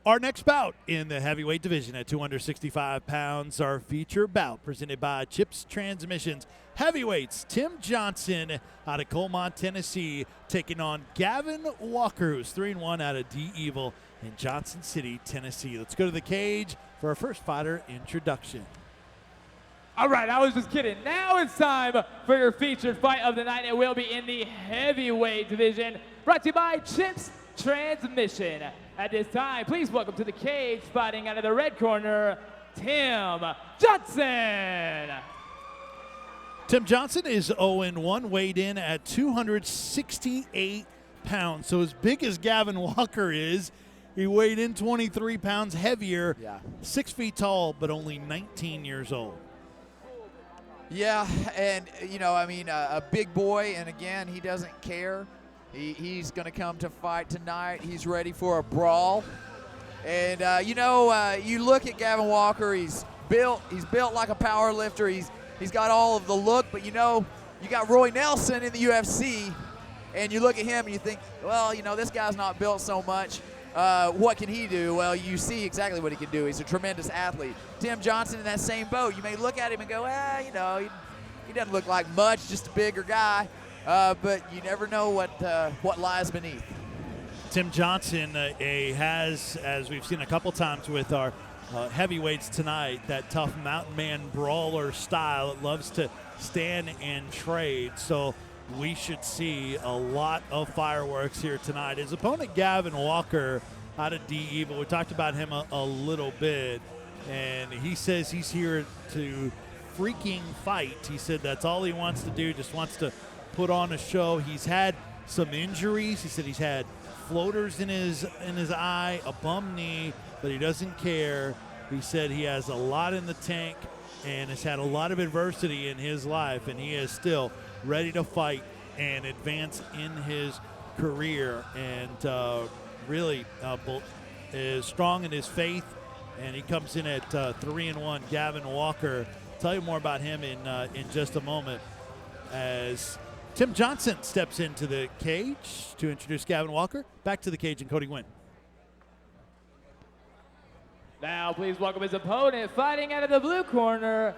Our next bout in the heavyweight division at 265 pounds, our feature bout presented by Chips Transmissions. Heavyweights, Tim Johnson out of Colmont, Tennessee, taking on Gavin Walker, who's 3-1 out of D-Evil in Johnson City, Tennessee. Let's go to the cage for our first fighter introduction. All right, I was just kidding. Now it's time for your featured fight of the night. It will be in the heavyweight division, brought to you by Chips Transmission. At this time, please welcome to the cage, fighting out of the red corner, Tim Johnson. Tim Johnson is 0-1, weighed in at 268 pounds. So as big as Gavin Walker is, he weighed in 23 pounds heavier, 6 feet tall, but only 19 years old. Yeah, and, you know, I mean, a big boy, and again, he doesn't care. He's going to come to fight tonight. He's ready for a brawl. And, you look at Gavin Walker, he's built like a power lifter. He's got all of the look, but, you got Roy Nelson in the UFC, and you look at him and you think, well, this guy's not built so much. What can he do? Well, you see exactly what he can do. He's a tremendous athlete. Tim Johnson in that same boat. You may look at him and go, he doesn't look like much, just a bigger guy. But you never know what lies beneath. Tim Johnson has, as we've seen a couple times with our heavyweights tonight, that tough mountain man brawler style. It loves to stand and trade. So we should see a lot of fireworks here tonight. His opponent, Gavin Walker, out of D-Evil, we talked about him a little bit, and he says he's here to freaking fight. He said that's all he wants to do, just wants to put on a show. He's had some injuries. He said he's had floaters in his eye, a bum knee, but he doesn't care. He said he has a lot in the tank and has had a lot of adversity in his life, and he is still ready to fight and advance in his career, and really is strong in his faith, and he comes in at 3-1. Gavin Walker. Tell you more about him in just a moment as Tim Johnson steps into the cage to introduce Gavin Walker. Back to the cage and Cody Wynn. Now please welcome his opponent, fighting out of the blue corner,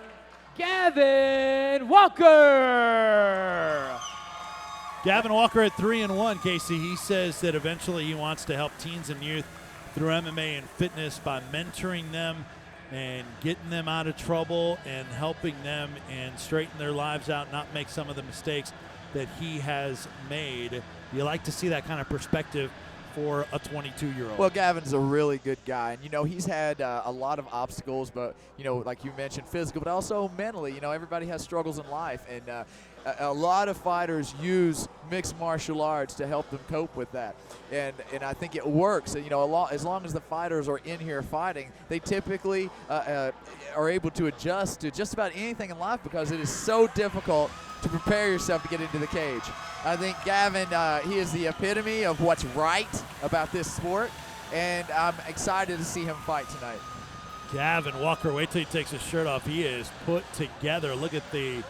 Gavin Walker. Gavin Walker at 3-1, Casey. He says that eventually he wants to help teens and youth through MMA and fitness by mentoring them and getting them out of trouble and helping them and straighten their lives out, not make some of the mistakes that he has made. You like to see that kind of perspective for a 22-year-old. Well, Gavin's a really good guy, and he's had a lot of obstacles, but like you mentioned, physical, but also mentally. Everybody has struggles in life, and a lot of fighters use mixed martial arts to help them cope with that, and I think it works. As long as the fighters are in here fighting, they typically are able to adjust to just about anything in life because it is so difficult to prepare yourself to get into the cage. I think Gavin, he is the epitome of what's right about this sport, and I'm excited to see him fight tonight. Gavin Walker, wait till he takes his shirt off. He is put together. Look at the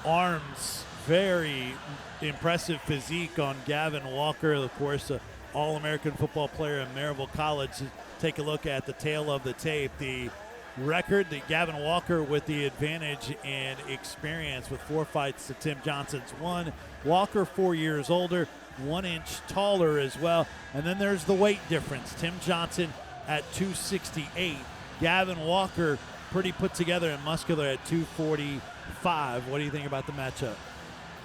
arms. Very impressive physique on Gavin Walker, of course, an All-American football player in Maryville College. Take a look at the tail of the tape. The record that Gavin Walker with the advantage and experience with 4 fights to Tim Johnson's 1. Walker 4 years older, 1 inch taller as well. And then there's the weight difference. Tim Johnson at 268. Gavin Walker pretty put together and muscular at 245. What do you think about the matchup?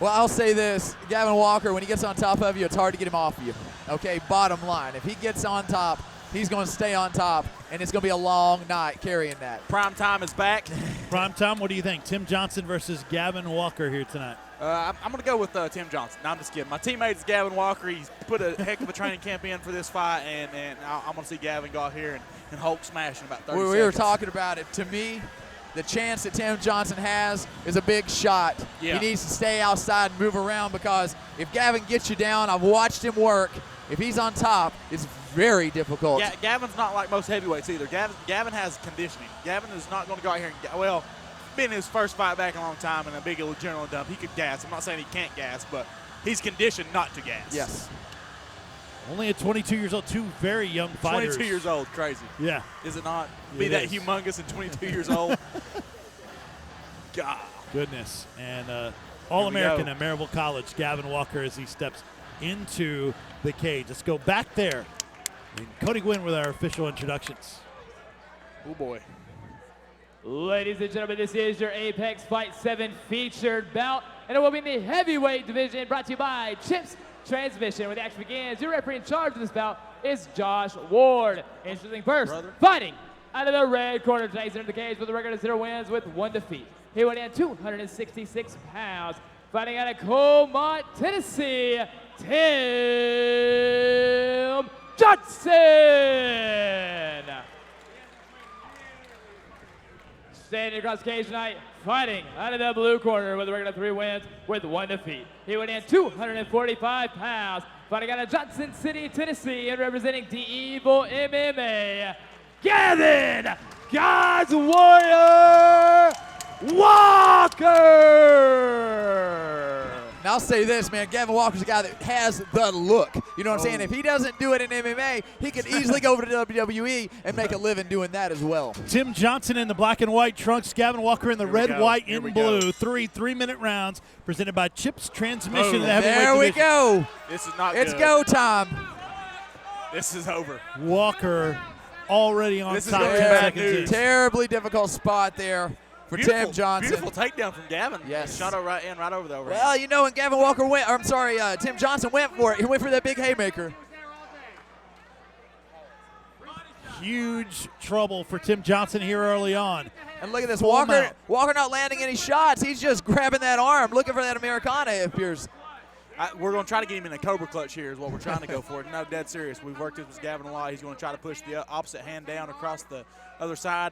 Well, I'll say this. Gavin Walker, when he gets on top of you, it's hard to get him off you. Okay, bottom line. If he gets on top, he's going to stay on top, and it's going to be a long night carrying that. Prime time is back. Prime time, what do you think? Tim Johnson versus Gavin Walker here tonight. I'm going to go with Tim Johnson. No, I'm just kidding. My teammate is Gavin Walker. He's put a heck of a training camp in for this fight, and I'm going to see Gavin go out here and Hulk smash in about 30 seconds. We were talking about it. To me, the chance that Tim Johnson has is a big shot. Yeah. He needs to stay outside and move around, because if Gavin gets you down, I've watched him work. If he's on top, it's very difficult. Gavin's not like most heavyweights either. Gavin has conditioning. Gavin is not going to go out here and been his first fight back in a long time in a big adrenaline dump. He could gas. I'm not saying he can't gas, but he's conditioned not to gas. Yes. Only at 22 years old, two very young fighters. 22 years old, crazy. Yeah. Is it not? It Be that is. humongous and 22 years old. God. Goodness. And All-American go. at Maryville College, Gavin Walker, as he steps into the cage. Let's go back there. And Cody Gwynn with our official introductions. Oh, boy. Ladies and gentlemen, this is your Apex Fight 7 featured bout, and it will be in the heavyweight division, brought to you by Chips Transmission. When the action begins, your referee in charge of this bout is Josh Ward. Introducing first, fighting out of the red corner, tonight in the cage with a record of 0 wins with 1 defeat. He went in 266 pounds, fighting out of Colmont, Tennessee, Tim Johnson. Standing across the cage tonight, fighting out of the blue corner with a record of 3 wins with 1 defeat. He went in 245 pounds, fighting out of Johnson City, Tennessee, and representing the Evil MMA, Gavin God's Warrior Walker! And I'll say this, man, Gavin Walker's a guy that has the look. You know what I'm saying? If he doesn't do it in MMA, he could easily go over to WWE and make a living doing that as well. Tim Johnson in the black and white trunks, Gavin Walker in the red, white, Here and we blue. go. 3-minute rounds presented by Chips Transmission. in the There heavyweight we division. go. This is not It's good. go time. This is over. Walker already on This is top, very 10 bad seconds news. in. Terribly difficult spot there for Tim Johnson. Beautiful takedown from Gavin. Yes. Shot it right in, right over the overhand. Well, you know, when Gavin Walker went, or I'm sorry, Tim Johnson went for it. He went for that big haymaker. Huge trouble for Tim Johnson here early on. And look at this, Full Walker mount. Walker not landing any shots. He's just grabbing that arm, looking for that Americana, it appears. We're going to try to get him in a Cobra clutch here is what we're trying to go for. No, dead serious. We've worked this with Gavin a lot. He's going to try to push the opposite hand down across the other side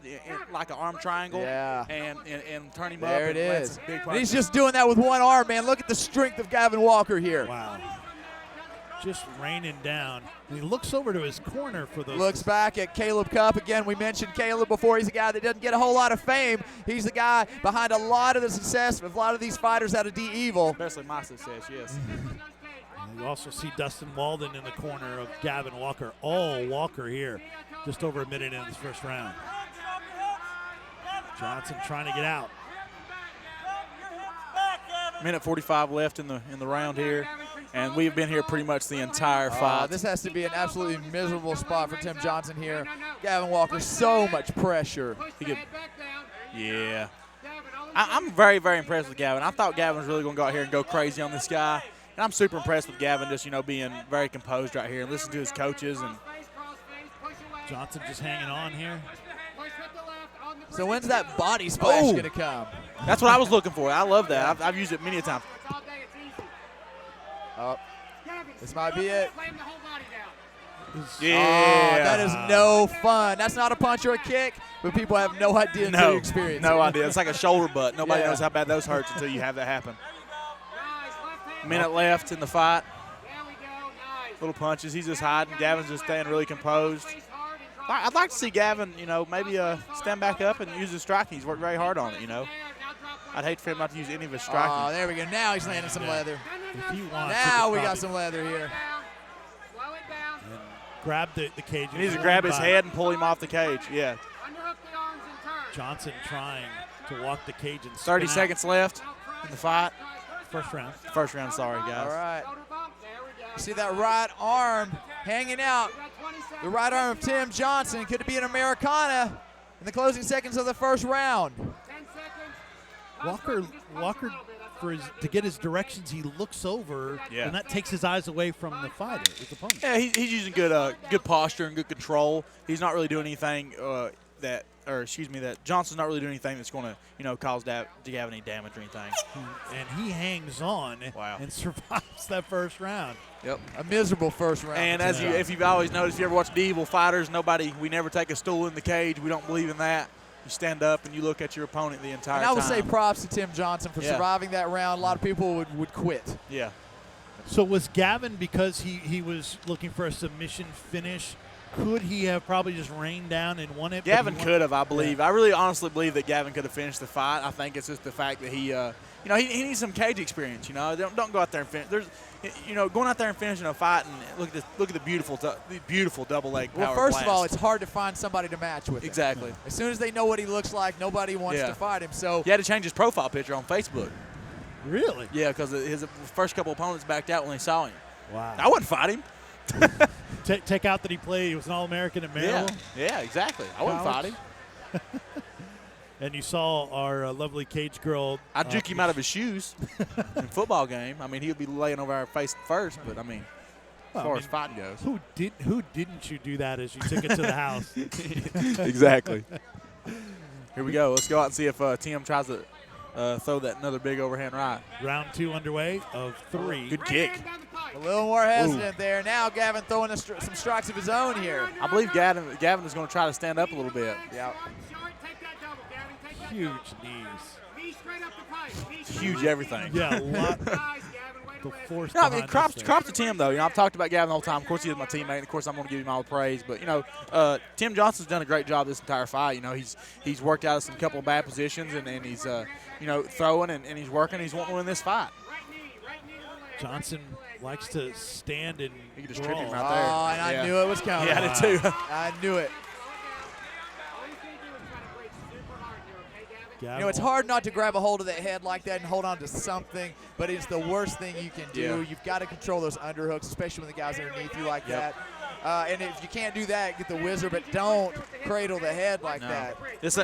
like an arm triangle. Yeah. And turn him up. There it and land is. some big And he's punches. just doing that with one arm, man. Look at the strength of Gavin Walker here. Wow. Just raining down. And he looks over to his corner for those. Looks back at Caleb Cup. Again, we mentioned Caleb before. He's a guy that doesn't get a whole lot of fame. He's the guy behind a lot of the success of a lot of these fighters out of D-Evil. Especially my success, yes. And you also see Dustin Walden in the corner of Gavin Walker. All Walker here, just over a minute in this first round. Johnson trying to get out. Minute 45 left in the round here, and we've been here pretty much the entire fight. This has to be an absolutely miserable spot for Tim Johnson here. Gavin Walker, so much pressure. Yeah. I'm very, very impressed with Gavin. I thought Gavin was really going to go out here and go crazy on this guy. And I'm super impressed with Gavin just, being very composed right here and listening to his coaches. And Johnson just hanging on here. So when's that body splash going to come? that's what I was looking for. I love that. I've used it many a time. Oh, this might be it. Yeah. Oh, that is no fun. That's not a punch or a kick, but people have no idea until you experience it. No idea. It's like a shoulder butt. Nobody Yeah. knows how bad those hurts until you have that happen. Minute left in the fight. Little punches. He's just hiding. Gavin's just staying really composed. I'd like to see Gavin, maybe stand back up and use his striking. He's worked very hard on it, I'd hate for him not to use any of his striking. Oh, there we go. Now he's landing some leather. If he wants, Now he we could got some leather here. and grab the cage. He needs to grab his head and pull him off the cage. Yeah. Johnson trying to walk the cage and 30 spin out. seconds left in the fight. First round. First round, sorry, guys. All right. You see that right arm hanging out. The right arm of Tim Johnson. Could it be an Americana in the closing seconds of the first round? Walker to get his directions, he looks over, Yeah. and that takes his eyes away from the fighter, his opponent. Yeah, he's using good posture and good control. He's not really doing anything that Johnson's not really doing anything that's going to cause to have any damage or anything. And he hangs on and survives that first round. Yep. A miserable first round. And if you've always noticed, if you ever watched Evil Fighters, we never take a stool in the cage. We don't believe in that. You stand up and you look at your opponent the entire time. And I would say props to Tim Johnson for surviving that round. A lot of people would quit. Yeah. So was Gavin, because he was looking for a submission finish, could he have probably just rained down and won it? Gavin could have, I believe. I really honestly believe that Gavin could have finished the fight. I think it's just the fact that he you know, he needs some cage experience. You know, don't go out there and finish. There's, you know, going out there and finishing a fight and look at the beautiful double leg power. Well, first blast. of all, it's hard to find somebody to match with him. Exactly. As soon as they know what he looks like, nobody wants Yeah. to fight him. So He had to change his profile picture on Facebook. Really? Yeah, because his first couple opponents backed out when they saw him. Wow. I wouldn't fight him. Take out that he played. He was an All-American at Maryland. Yeah, exactly. I wouldn't fight College. him. And you saw our lovely cage girl. I'd juke him out of his shoes in a football game. I mean, he would be laying over our face first, but I mean, as far as fighting goes. Who didn't you do that as you took it to the house? Exactly. Here we go. Let's go out and see if Tim tries to throw that another big overhand right. Round 2 underway of 3. Good kick. a little more hesitant there. Now Gavin throwing some strikes of his own here. I believe Gavin is going to try to stand up a little bit. Yeah. Huge knees. Huge everything. Yeah, a lot. The force No, I mean, behind props this thing. to Tim, though. You know, I've talked about Gavin the whole time. Of course, he is my teammate. Of course, I'm going to give him all the praise. But, you know, Tim Johnson's done a great job this entire fight. You know, he's worked out of some couple of bad positions, and he's, you know, throwing and he's working. He's wanting to win this fight. Johnson likes to stand and He can just trip him brawl. right there. Oh, and I knew it was coming. Yeah, I did too. I knew it. Gavin You know, it's hard not to grab a hold of that head like that and hold on to something, but it's the worst thing you can do. Yeah. You've got to control those underhooks, especially when the guy's underneath you like Yep. that. And if you can't do that, get the whizzer, but don't cradle the head like No. that.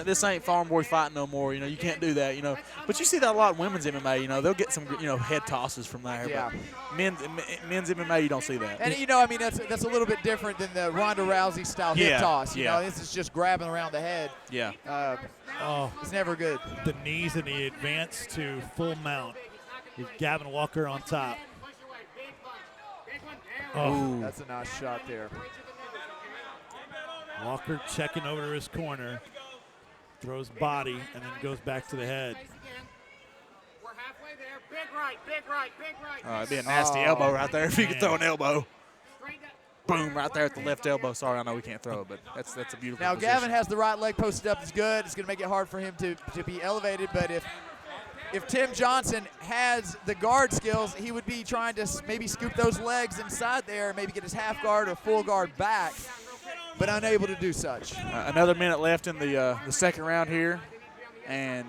This ain't farm boy fighting no more. You know, you can't do that. You know, but you see that a lot in women's MMA. You know, they'll get some head tosses from there. Yeah. But men's MMA, you don't see that. And, you know, I mean, that's a little bit different than the Ronda Rousey style hip Yeah, toss. You yeah. know, this is just grabbing around the head. Yeah. Oh, It's never good. the knees and the advance to full mount with Gavin Walker on top. Oh, That's a nice shot there. Walker checking over to his corner, throws body, and then goes back to the head. It'd be a nasty elbow right there if you could Man. throw an elbow. Boom, right there at the left elbow. Sorry, I know we can't throw it, but that's a beautiful Now, position. Gavin has the right leg posted up. It's good. It's going to make it hard for him to be elevated. But if Tim Johnson has the guard skills, he would be trying to maybe scoop those legs inside there, maybe get his half guard or full guard back, but unable to do such. Another minute left in the second round here, and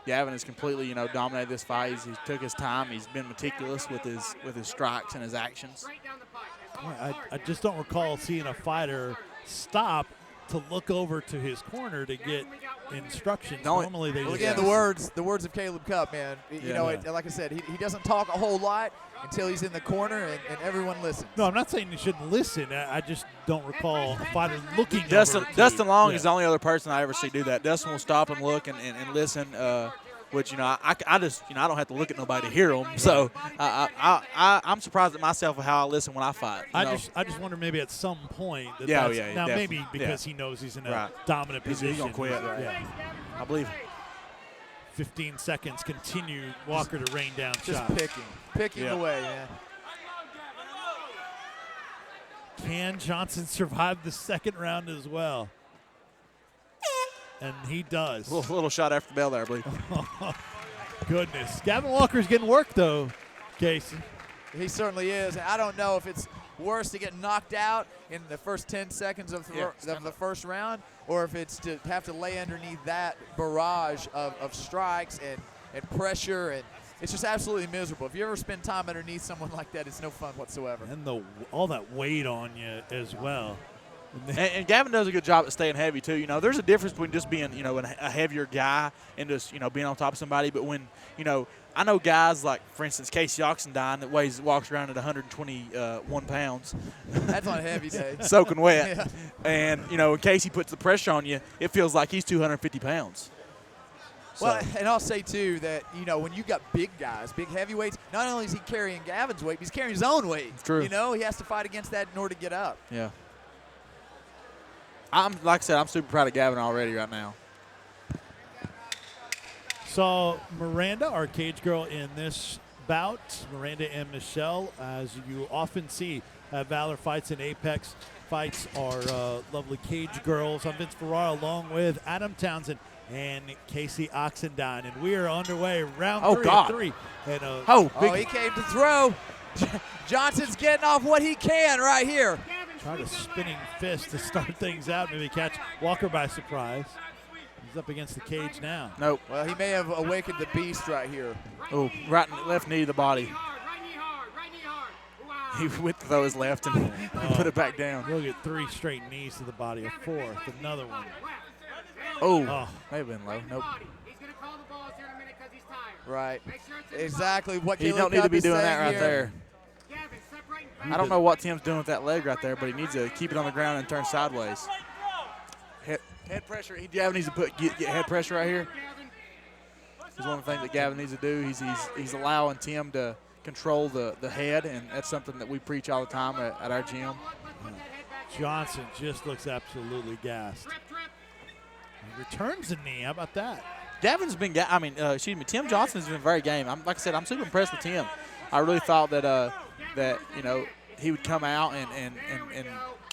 Gavin has completely, dominated this fight. He took his time. He's been meticulous with his strikes and his actions. I just don't recall seeing a fighter stop to look over to his corner to get instructions. Normally they Well, just again, the words of Caleb Cup, man. Like I said, he doesn't talk a whole lot until he's in the corner and everyone listens. No, I'm not saying you shouldn't listen. I just don't recall a fighter looking Dustin over. Long is the only other person I ever see do that. Dustin will stop and look and listen, which I just I don't have to look at nobody to hear them. So I'm surprised at myself of how I listen when I fight. I just wonder maybe at some point. Now definitely. maybe because he knows he's in a dominant He's position. gonna quit. Yeah. I believe. 15 seconds. Continue Walker to rain down Just shots. picking Yeah. away, man. Can Johnson survive the second round as well? And he does. Little shot after the bell there, I believe. Goodness. Gavin Walker's getting work, though, Casey. He certainly is. I don't know if it's worse to get knocked out in the first 10 seconds of the first round, or if it's to have to lay underneath that barrage of strikes and pressure, and it's just absolutely miserable. If you ever spend time underneath someone like that, it's no fun whatsoever. And all that weight on you as well. And Gavin does a good job at staying heavy too. There's a difference between just being a heavier guy and just being on top of somebody. But when I know guys like, for instance, Casey Oxendine that walks around at 121 pounds. That's on a heavy day. Soaking wet. Yeah. And when Casey puts the pressure on you, it feels like he's 250 pounds. Well, and I'll say, too, that, when you got big guys, big heavyweights, not only is he carrying Gavin's weight, but he's carrying his own weight. True. He has to fight against that in order to get up. Yeah. Like I said, I'm super proud of Gavin already right now. Saw Miranda, our cage girl, in this bout. Miranda and Michelle, as you often see at Valor fights and Apex fights, are lovely cage girls. I'm Vince Ferrara along with Adam Townsend and Casey Oxendine. And we are underway, round Oh, three God. of 3. And He came to throw. Johnson's getting off what he can right here. trying a spinning fist to start things out, maybe catch Walker by surprise. He's up against the cage now. Nope. Well, he may have awakened the beast right here. Oh, right left knee to the body. He went to throw his left and put it back down. He'll get 3 straight knees to the body, a 4th, another one. Oh, Oh. may have been low. Nope. Right. Exactly what He Caleb don't need to Cup be is doing that saying right here. there. I don't know what Tim's doing with that leg right there, but he needs to keep it on the ground and turn sideways. Head pressure. Gavin needs to get head pressure right here. Is one of the things that Gavin needs to do. He's allowing Tim to control the head, and that's something that we preach all the time at our gym. Johnson just looks absolutely gassed. He returns the knee. How about that? Gavin's been, Tim Johnson has been very game. Like I said, I'm super impressed with Tim. I really thought that he would come out and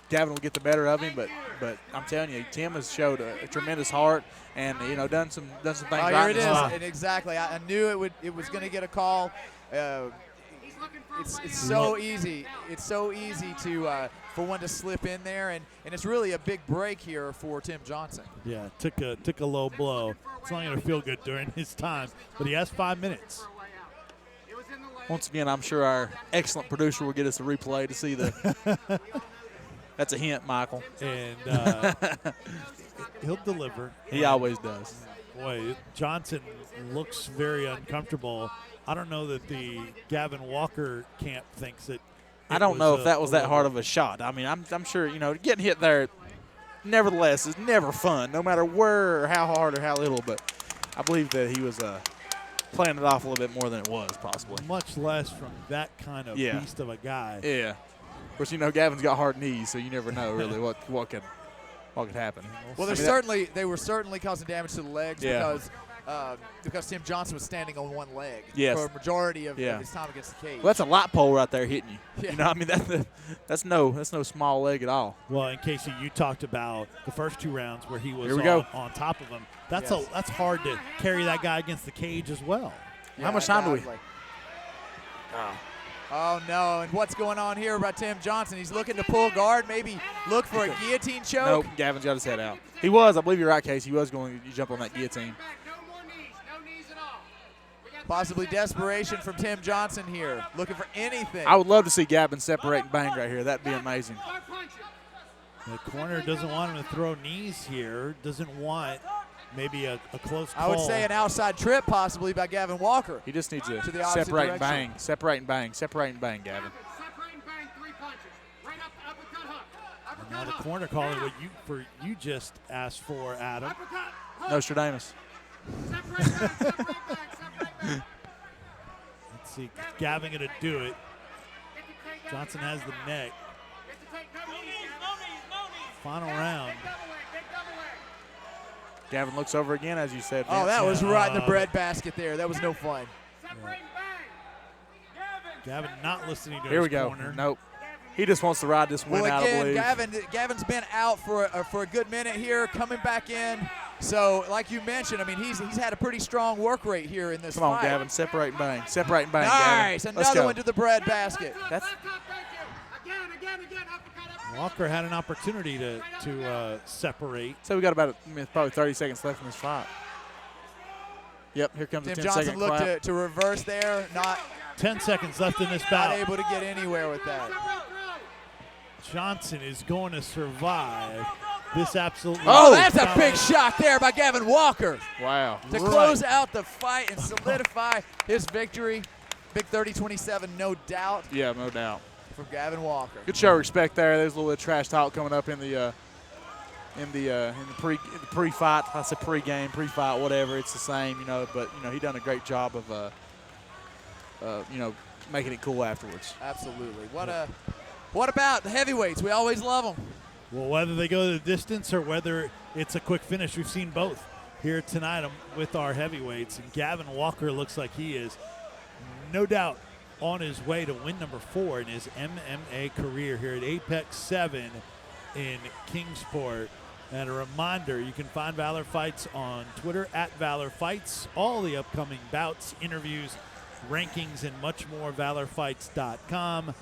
Gavin would get the better of him, but I'm telling you, Tim has showed a tremendous heart and done some things Oh, right. here it in is. his life. And exactly. I knew it was going to get a call. It's so easy. It's so easy to for one to slip in there, and it's really a big break here for Tim Johnson. Yeah, took a low blow. It's not going to feel good during his time, but he has 5 minutes. Once again, I'm sure our excellent producer will get us a replay to see the. That's a hint, Michael. And he'll deliver. He always does. Boy, Johnson looks very uncomfortable. I don't know that the Gavin Walker camp thinks that. I don't know if that was that hard of a shot. I mean, I'm sure, getting hit there, nevertheless, is never fun, no matter where or how hard or how little. But I believe that he was playing it off a little bit more than it was, possibly. Much less from that kind of beast of a guy. Yeah. Of course, Gavin's got hard knees, so you never know really what could happen. Well, they were certainly causing damage to the legs because Tim Johnson was standing on one leg for a majority of his time against the cage. Well, that's a light pole right there hitting you. Yeah. That's no small leg at all. Well, and Casey, you talked about the first 2 rounds where he was on top of him. That's hard to carry that guy against the cage as well. Yeah, how much time do we? Oh, no. And what's going on here about Tim Johnson? He's looking to pull guard, maybe look for a guillotine choke. Nope, Gavin's got his head out. He was. I believe you're right, Casey. He was going to jump on that guillotine. Possibly desperation from Tim Johnson here, looking for anything. I would love to see Gavin separate and bang right here. That'd be amazing. The corner doesn't want him to throw knees here, doesn't want maybe a close call. I would say an outside trip possibly by Gavin Walker. He just needs to the opposite separate and direction. bang, separate and bang, separate and bang, Gavin. And now the corner calling what you just asked for, Adam. Nostradamus. Let's see, Gavin going to do it. Johnson has the neck. Final round. Gavin looks over again, as you said. Oh, Vince. that was right in the breadbasket there. That was no fun. Gavin not listening to Here his we go. corner. Nope. He just wants to ride this win Well, out, I again, believe. Gavin's been out for a good minute here, coming back in. So, like you mentioned, I mean, he's had a pretty strong work rate here in this Come on, fight. Gavin. Separate and bang. Separate and bang, Nice. Gavin. Let's Another go. one to the breadbasket. That's Walker had an opportunity to separate. so we got about probably 30 seconds left in this fight. Yep, here comes Tim the 10-second Johnson looked clap. to reverse there, not 10 seconds left in this not bout. able to get anywhere with that. Johnson is going to survive this absolutely. Oh, that's a big shot there by Gavin Walker Wow. to close out the fight and solidify his victory. Big 30-27, no doubt, Yeah, no doubt. from Gavin Walker. Good show of respect there. There's a little bit of trash talk coming up in the pre-fight. I said pre-game, pre-fight, whatever. It's the same, But he done a great job of making it cool afterwards. Absolutely. What about the heavyweights? We always love them. Well, whether they go the distance or whether it's a quick finish, we've seen both here tonight with our heavyweights. And Gavin Walker looks like he is no doubt on his way to win number 4 in his MMA career here at Apex 7 in Kingsport. And a reminder, you can find Valor Fights on Twitter at Valor Fights. All the upcoming bouts, interviews, rankings, and much more, valorfights.com.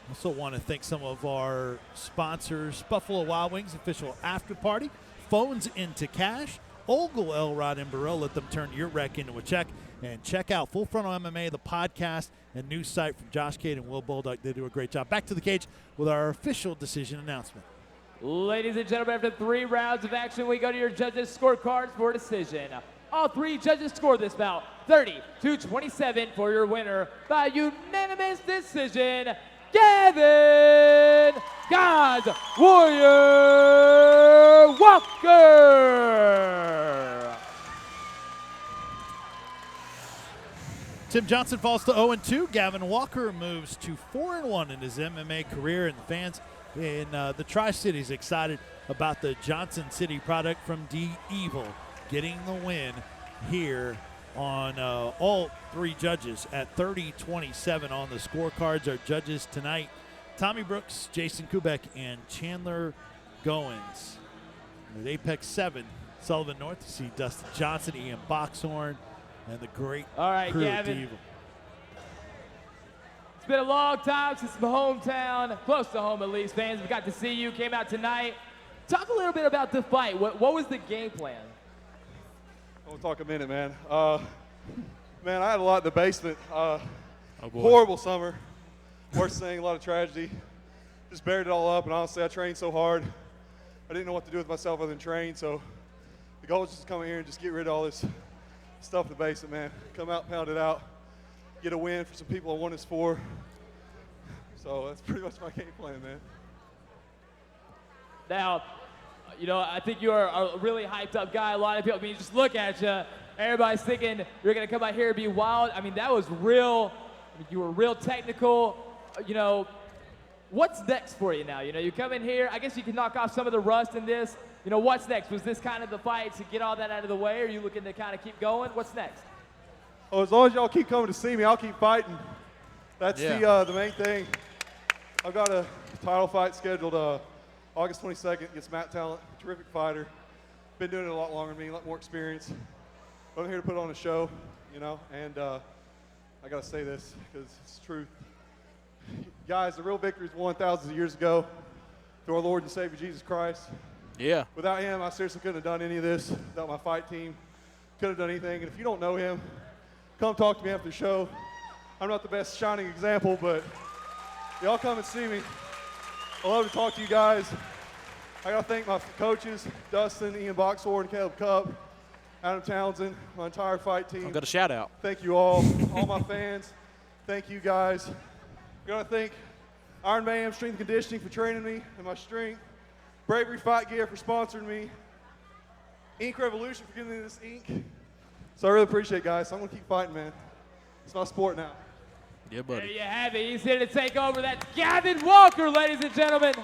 Also want to thank some of our sponsors, Buffalo Wild Wings official after party, Phones into Cash, Ogle, Elrod, and Burrell. Let them turn your wreck into a check. And check out Full Frontal MMA, the podcast, and news site from Josh Cade and Will Bolduck. They do a great job. Back to the cage with our official decision announcement. Ladies and gentlemen, after 3 rounds of action, we go to your judges' scorecards for decision. All 3 judges scored this bout 30-27 for your winner by unanimous decision, Gavin God's Warrior Walker. Tim Johnson falls to 0-2. Gavin Walker moves to 4-1 in his MMA career, and the fans in the Tri-Cities excited about the Johnson City product from D Evil getting the win here on all 3 judges at 30-27 on the scorecards. Our judges tonight, Tommy Brooks, Jason Kubek, and Chandler Goins. At Apex 7, Sullivan North, you see Dustin Johnson, Ian Boxhorn, and the great crew Gavin. of D Evil. It's been a long time since my hometown, close to home at least. Fans, we got to see you, came out tonight. Talk a little bit about the fight. What was the game plan? We'll talk a minute, man. Man, I had a lot in the basement. Horrible summer. Worst thing, a lot of tragedy. Just buried it all up, and honestly, I trained so hard. I didn't know what to do with myself other than train, so the goal was just to come in here and just get rid of all this stuff in the basement, man. Come out, pound it out, get a win for some people I won this for. So that's pretty much my game plan, man. Now, you know, I think you're a really hyped up guy. A lot of people, I mean, just look at you. Everybody's thinking you're going to come out here and be wild. I mean, that was real. I mean, you were real technical. You know, what's next for you now? You know, you come in here. I guess you can knock off some of the rust in this. You know, what's next? Was this kind of the fight to get all that out of the way? Or are you looking to kind of keep going? What's next? Oh, as long as y'all keep coming to see me, I'll keep fighting. That's the main thing. I've got a title fight scheduled August 22nd against Matt Talent, terrific fighter. Been doing it a lot longer than me, a lot more experience. But I'm here to put on a show, you know, and I got to say this because it's the truth. Guys, the real victory was won thousands of years ago through our Lord and Savior Jesus Christ. Yeah. Without him, I seriously couldn't have done any of this. Without my fight team, couldn't have done anything. And if you don't know him, come talk to me after the show. I'm not the best shining example, but y'all come and see me. I love to talk to you guys. I got to thank my coaches, Dustin, Ian Boxhorn, Caleb Cupp, Adam Townsend, my entire fight team. I've got a shout out. Thank you all my fans. Thank you guys. I'm going to thank Iron Man Strength and Conditioning for training me and my strength. Bravery Fight Gear for sponsoring me. Ink Revolution for giving me this ink. So I really appreciate it, guys. So I'm going to keep fighting, man. It's my sport now. Yeah, buddy. There you have it. He's here to take over. That's Gavin Walker, ladies and gentlemen.